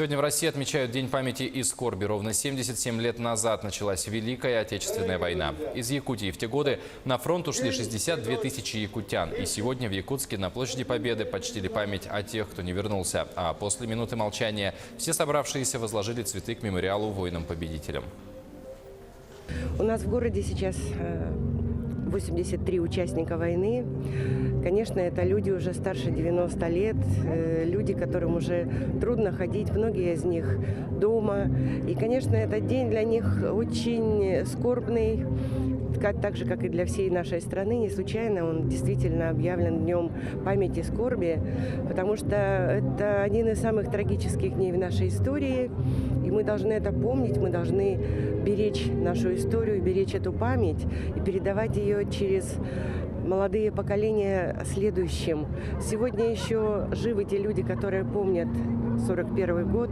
Сегодня в России отмечают День памяти и скорби. Ровно 77 лет назад началась Великая Отечественная война. Из Якутии в те годы на фронт ушли 62 тысячи якутян. И сегодня в Якутске на площади Победы почтили память о тех, кто не вернулся. А после минуты молчания все собравшиеся возложили цветы к мемориалу воинам-победителям. У нас в городе сейчас 83 участника войны. Конечно, это люди уже старше 90 лет, люди, которым уже трудно ходить, многие из них дома. И, конечно, этот день для них очень скорбный, так же, как и для всей нашей страны. Не случайно он действительно объявлен Днем памяти и скорби, потому что это один из самых трагических дней в нашей истории. И мы должны это помнить, мы должны беречь нашу историю, беречь эту память и передавать ее через молодые поколения следующим. Сегодня еще живы те люди, которые помнят 41 год.